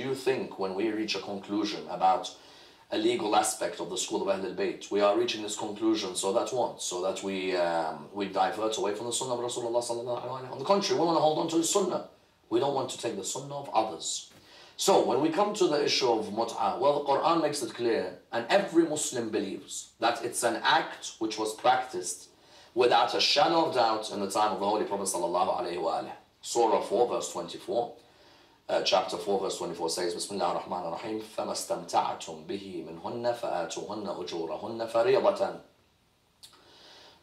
you think when we reach a conclusion about a legal aspect of the school of Ahl al-Bayt, we are reaching this conclusion so that what? So that we divert away from the sunnah of Rasulullah sallallahu alaihi wasallam. On the contrary, we want to hold on to the sunnah. We don't want to take the sunnah of others. So when we come to the issue of mut'ah, well, the Quran makes it clear, and every Muslim believes that it's an act which was practiced without a shadow of doubt in the time of the Holy Prophet sallallahu alaihi wasallam. Surah 4, verse 24. Chapter 4, verse 24 says, Bismillah ar-Rahman ar-Rahim, فَمَا اسْتَمْتَعْتُمْ بِهِ مِنْهُنَّ فَآتُوهُنَّ أُجُورَهُنَّ فَرِيضَةً.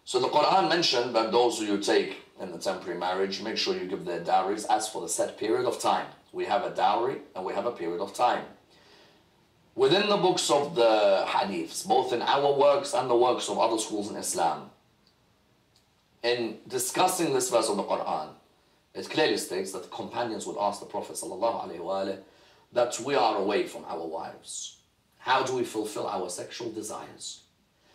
So the Quran mentioned that those who you take in the temporary marriage, make sure you give their dowries as for the set period of time. We have a dowry and we have a period of time. Within the books of the hadiths, both in our works and the works of other schools in Islam, in discussing this verse of the Quran, it clearly states that the companions would ask the Prophet ﷺ that we are away from our wives. How do we fulfill our sexual desires?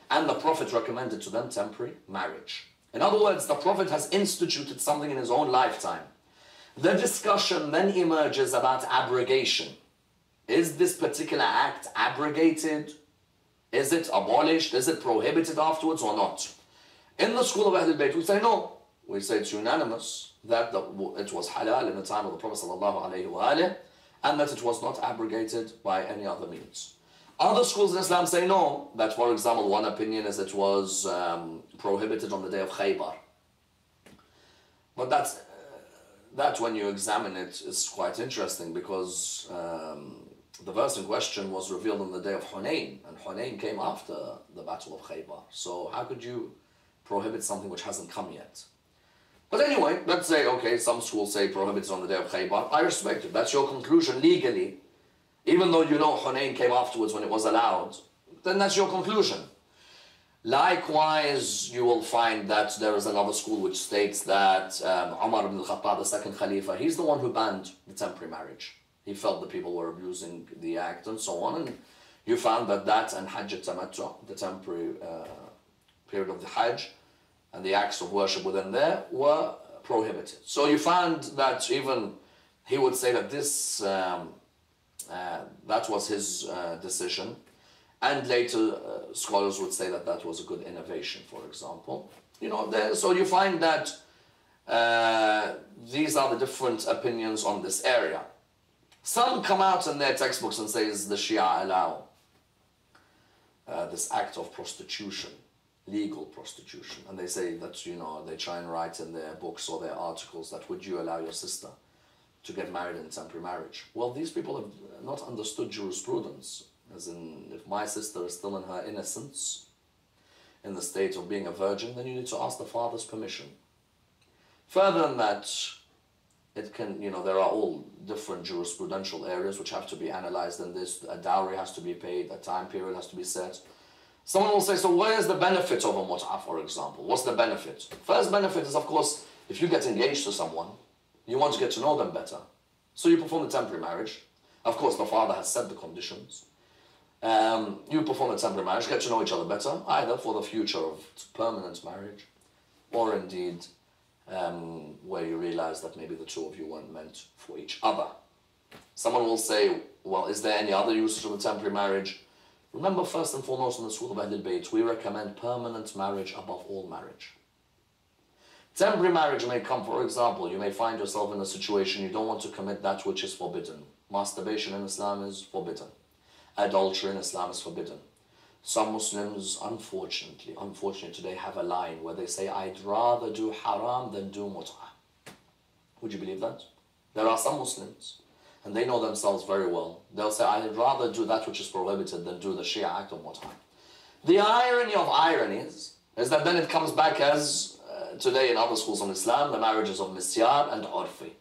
And the Prophet recommended to them temporary marriage. In other words, the Prophet has instituted something in his own lifetime. The discussion then emerges about abrogation. Is this particular act abrogated? Is it abolished? Is it prohibited afterwards or not? In the school of Ahl al-Bayt, we say no. We say it's unanimous that it was halal in the time of the Prophet ﷺ and that it was not abrogated by any other means. Other schools in Islam say no, that for example one opinion is it was prohibited on the day of Khaybar. But that when you examine it is quite interesting because the verse in question was revealed on the day of Hunayn, and Hunayn came after the battle of Khaybar. So how could you prohibit something which hasn't come yet? But anyway, let's say, okay, some schools say prohibited on the day of Khaybar. I respect it. That's your conclusion legally. Even though you know Hunayn came afterwards when it was allowed, then that's your conclusion. Likewise, you will find that there is another school which states that Umar ibn al-Khattab, the second Khalifa, he's the one who banned the temporary marriage. He felt that people were abusing the act and so on. And you found that and Hajj al-Tamattu, the temporary period of the Hajj, and the acts of worship within there were prohibited. So you found that even he would say that this, that was his decision. And later scholars would say that that was a good innovation, for example. You know, so you find that these are the different opinions on this area. Some come out in their textbooks and say, the Shi'ah allow this act of prostitution, legal prostitution. And they say that, you know, they try and write in their books or their articles that would you allow your sister to get married in temporary marriage? Well, these people have not understood jurisprudence. As in, if my sister is still in her innocence, in the state of being a virgin, then you need to ask the father's permission. Further than that, it can, you know, there are all different jurisprudential areas which have to be analyzed in this. A dowry has to be paid, a time period has to be set. Someone will say, so where's the benefit of a mut'ah, for example? What's the benefit? First benefit is, of course, if you get engaged to someone, you want to get to know them better. So you perform the temporary marriage. Of course, the father has set the conditions. You perform a temporary marriage, get to know each other better, either for the future of permanent marriage, or indeed where you realize that maybe the two of you weren't meant for each other. Someone will say, well, is there any other usage of a temporary marriage? Remember, first and foremost, in the school of Ahl al-Bayt, we recommend permanent marriage above all marriage. Temporary marriage may come, for example, you may find yourself in a situation you don't want to commit that which is forbidden. Masturbation in Islam is forbidden. Adultery in Islam is forbidden. Some Muslims, unfortunately today have a line where they say, I'd rather do haram than do mut'ah. Would you believe that? There are some Muslims, and they know themselves very well. They'll say, I'd rather do that which is prohibited than do the Shi'ah act of mut'ah. The irony of ironies is that then it comes back as, today in other schools of Islam, the marriages of misyar and urfi.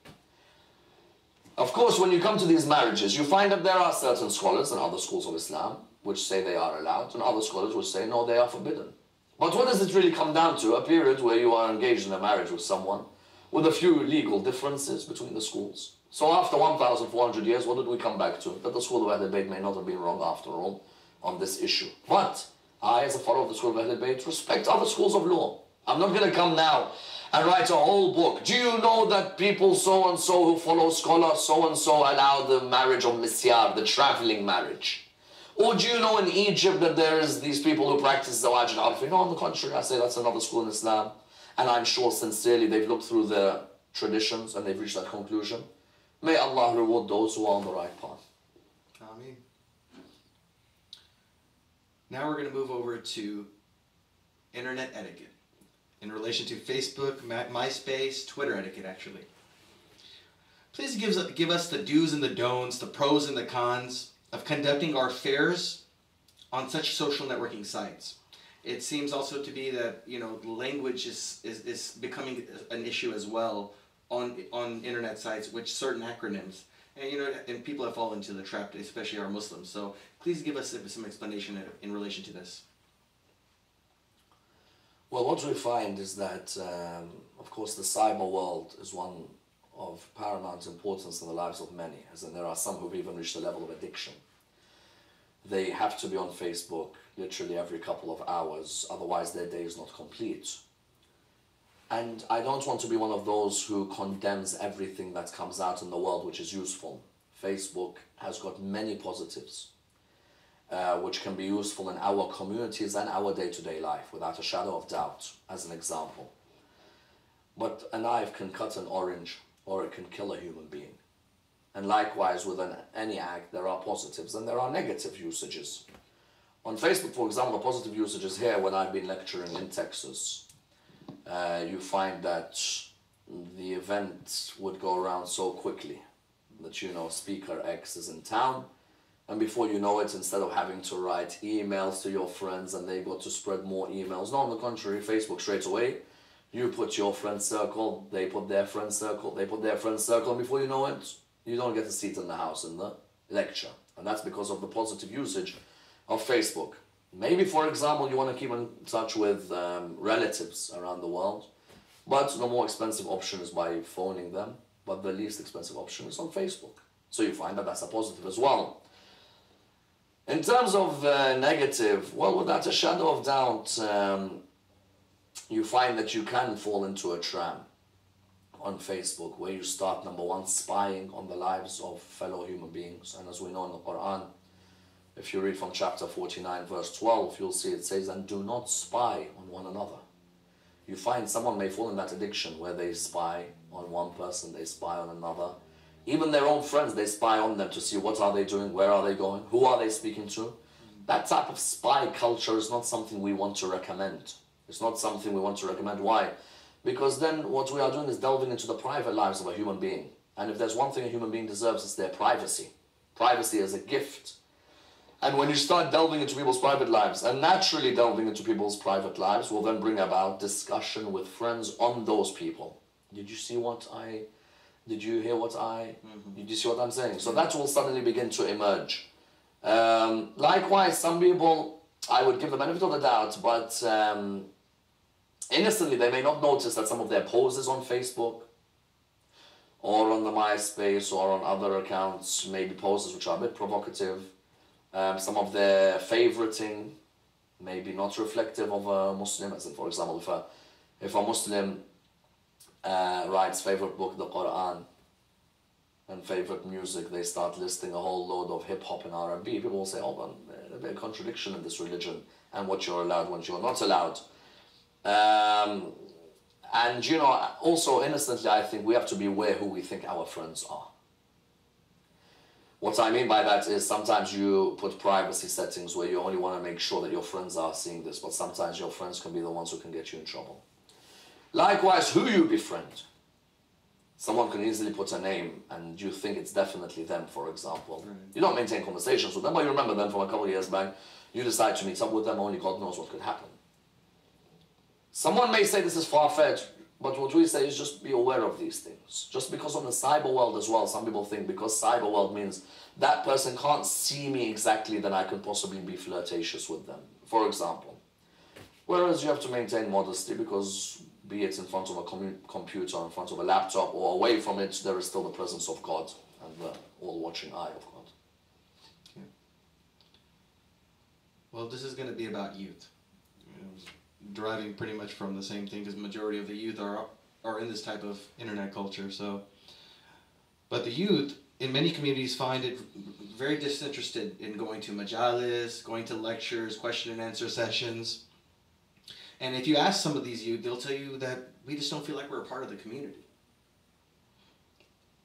Of course, when you come to these marriages, you find that there are certain scholars in other schools of Islam which say they are allowed, and other scholars which say, no, they are forbidden. But what does it really come down to? A period where you are engaged in a marriage with someone with a few legal differences between the schools. So after 1,400 years, what did we come back to? That the school of Ahl al-Bayt may not have been wrong after all on this issue. But I, as a follower of the school of Ahl al-Bayt, respect other schools of law. I'm not going to come now and write a whole book. Do you know that people so-and-so who follow scholar so-and-so allow the marriage of misyar, the traveling marriage? Or do you know in Egypt that there is these people who practice zawaj al-arfi? No, on the contrary, I say that's another school in Islam. And I'm sure sincerely they've looked through the traditions and they've reached that conclusion. May Allah reward those who are on the right path. Ameen. Now we're going to move over to internet etiquette in relation to Facebook, MySpace, Twitter etiquette actually. Please give us the do's and the don'ts, the pros and the cons of conducting our affairs on such social networking sites. It seems also to be that, you know, language is becoming an issue as well on internet sites, which certain acronyms, and you know, and people have fallen into the trap, especially our Muslims. So please give us some explanation in relation to this. Well, what we find is that, of course, the cyber world is one of paramount importance in the lives of many, as in there are some who've even reached a level of addiction. They have to be on Facebook literally every couple of hours, otherwise their day is not complete. And I don't want to be one of those who condemns everything that comes out in the world which is useful. Facebook has got many positives, which can be useful in our communities and our day-to-day life, without a shadow of doubt, as an example. But a knife can cut an orange, or it can kill a human being. And likewise, within any act, there are positives and there are negative usages. On Facebook, for example, the positive usages here, when I've been lecturing in Texas, you find that the event would go around so quickly that, you know, Speaker X is in town, and before you know it, instead of having to write emails to your friends and they got to spread more emails, no, on the contrary, Facebook straight away, you put your friend circle, they put their friend circle, they put their friend circle, and before you know it, you don't get a seat in the house in the lecture. And that's because of the positive usage of Facebook. Maybe, for example, you want to keep in touch with relatives around the world, but the more expensive option is by phoning them, but the least expensive option is on Facebook. So you find that that's a positive as well. In terms of negative, well, without a shadow of doubt, you find that you can fall into a trap on Facebook, where you start, number one, spying on the lives of fellow human beings. And as we know in the Quran, if you read from chapter 49, verse 12, you'll see it says, and do not spy on one another. You find someone may fall in that addiction where they spy on one person, they spy on another. Even their own friends, they spy on them to see what are they doing, where are they going, who are they speaking to. That type of spy culture is not something we want to recommend. It's not something we want to recommend. Why? Because then what we are doing is delving into the private lives of a human being. And if there's one thing a human being deserves, it's their privacy. Privacy is a gift. And when you start delving into people's private lives, and naturally delving into people's private lives will then bring about discussion with friends on those people. Did you see what I... Did you hear what I... Did you see what I'm saying? So that will suddenly begin to emerge. Likewise, some people, I would give the benefit of the doubt, but innocently they may not notice that some of their poses on Facebook or on the MySpace or on other accounts may be poses which are a bit provocative. Some of their favoriting may be not reflective of a Muslim. As in, for example, if a Muslim writes favorite book, the Quran, and favorite music, they start listing a whole load of hip-hop and R&B. People will say, oh, man, there's a bit of contradiction in this religion and what you're allowed, what you're not allowed. And, you know, also innocently, I think we have to be aware who we think our friends are. What I mean by that is sometimes you put privacy settings where you only want to make sure that your friends are seeing this, but sometimes your friends can be the ones who can get you in trouble. Likewise, who you befriend. Someone can easily put a name and you think it's definitely them, for example. Right. You don't maintain conversations with them, but you remember them from a couple of years back. You decide to meet up with them, only God knows what could happen. Someone may say this is far-fetched, but what we say is just be aware of these things. Just because on the cyber world as well, some people think because cyber world means that person can't see me exactly, then I could possibly be flirtatious with them, for example. Whereas you have to maintain modesty because be it in front of a computer, in front of a laptop, or away from it, there is still the presence of God and the all-watching eye of God. Okay. Well, this is going to be about youth. Deriving pretty much from the same thing, because the majority of the youth are are in this type of internet culture. So, but the youth in many communities find it very disinterested in going to majalis, going to lectures, question and answer sessions. And if you ask some of these youth, they'll tell you that we just don't feel like we're a part of the community.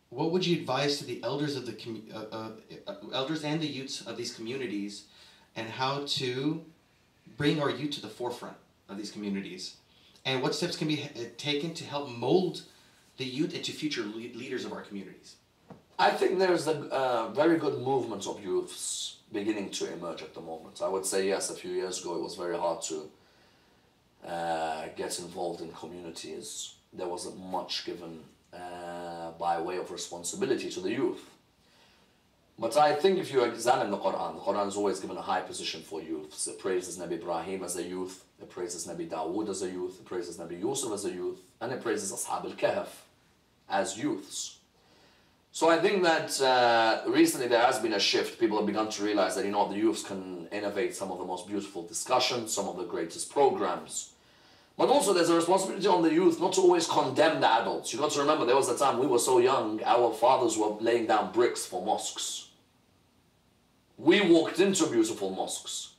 What would you advise to the elders of the elders and the youths of these communities, and how to bring our youth to the forefront of these communities, and what steps can be taken to help mold the youth into future leaders of our communities? I think there's a very good movement of youths beginning to emerge at the moment. I would say yes, a few years ago it was very hard to get involved in communities. There wasn't much given by way of responsibility to the youth. But I think if you examine the Quran is always given a high position for youths. It praises Nabi Ibrahim as a youth, it praises Nabi Dawood as a youth, it praises Nabi Yusuf as a youth, and it praises Ashab al-Kahf as youths. So I think that recently there has been a shift. People have begun to realize that, the youths can innovate some of the most beautiful discussions, some of the greatest programs. But also there's a responsibility on the youth not to always condemn the adults. You've got to remember, there was a time we were so young, our fathers were laying down bricks for mosques. We walked into beautiful mosques.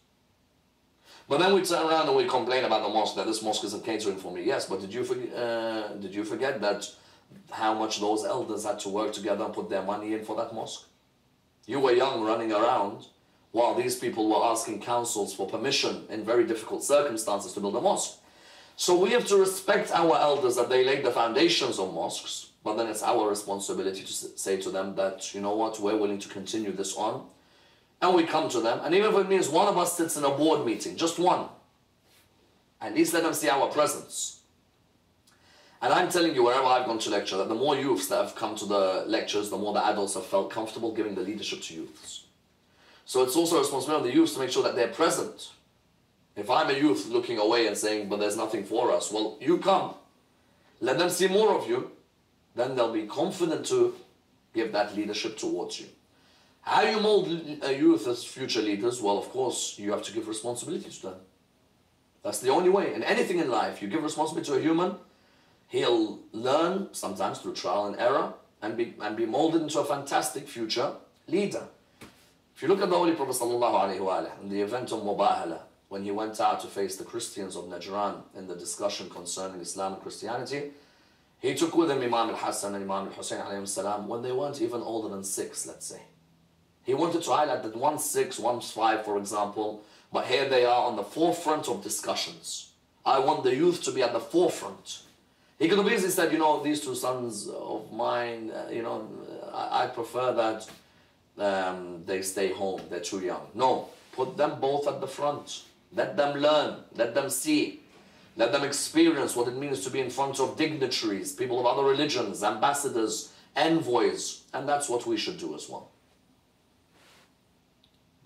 But then we turn around and we complain about the mosque, that this mosque isn't catering for me. Yes, but did you forget that how much those elders had to work together and put their money in for that mosque? You were young, running around, while these people were asking councils for permission in very difficult circumstances to build a mosque. So we have to respect our elders, that they laid the foundations of mosques, but then it's our responsibility to say to them that, you know what, we're willing to continue this on. And we come to them, and even if it means one of us sits in a board meeting, just one, at least let them see our presence. And I'm telling you, wherever I've gone to lecture, that the more youths that have come to the lectures, the more the adults have felt comfortable giving the leadership to youths. So it's also a responsibility of the youths to make sure that they're present. If I'm a youth looking away and saying, but there's nothing for us, well, you come. Let them see more of you. Then they'll be confident to give that leadership towards you. How you mold a youth as future leaders? Well, of course, you have to give responsibility to them. That's the only way. In anything in life, you give responsibility to a human, he'll learn, sometimes through trial and error, and be molded into a fantastic future leader. If you look at the Holy Prophet ﷺ, in the event of Mubahala, when he went out to face the Christians of Najran in the discussion concerning Islam and Christianity, he took with him Imam al-Hassan and Imam al-Hussein alayhim salam when they weren't even older than 6, let's say. He wanted to highlight that one's 6, one's 5, for example, but here they are on the forefront of discussions. I want the youth to be at the forefront. He could have easily said, these 2 sons of mine, I prefer that they stay home, they're too young. No, put them both at the front. Let them learn, let them see, let them experience what it means to be in front of dignitaries, people of other religions, ambassadors, envoys, and that's what we should do as well.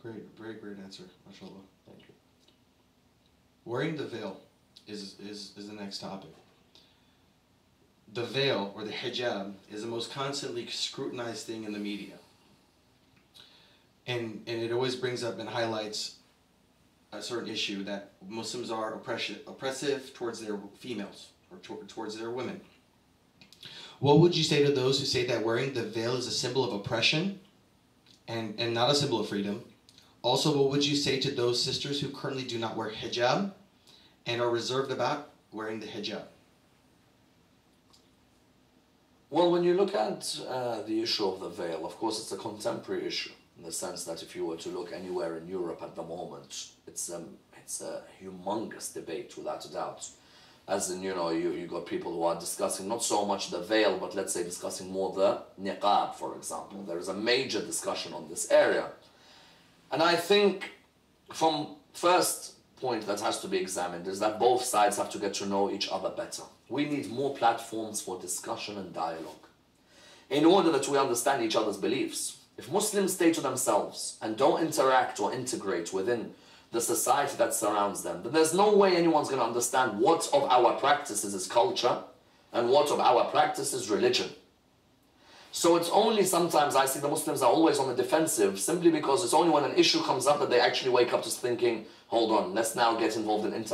Great, very great answer, mashallah. Thank you. Wearing the veil is the next topic. The veil, or the hijab, is the most constantly scrutinized thing in the media. And it always brings up and highlights a certain issue, that Muslims are oppressive towards their females, or towards their women. What would you say to those who say that wearing the veil is a symbol of oppression and not a symbol of freedom? Also, what would you say to those sisters who currently do not wear hijab and are reserved about wearing the hijab? Well, when you look at the issue of the veil, of course it's a contemporary issue, in the sense that if you were to look anywhere in Europe at the moment, it's a humongous debate, without a doubt. As in, you got people who are discussing not so much the veil, but let's say discussing more the niqab, for example. There is a major discussion on this area. And I think from first point that has to be examined is that both sides have to get to know each other better. We need more platforms for discussion and dialogue in order that we understand each other's beliefs. If Muslims stay to themselves and don't interact or integrate within the society that surrounds them, then there's no way anyone's going to understand what of our practices is culture and what of our practice is religion. So it's only sometimes I see the Muslims are always on the defensive, simply because it's only when an issue comes up that they actually wake up to thinking, hold on, let's now get involved in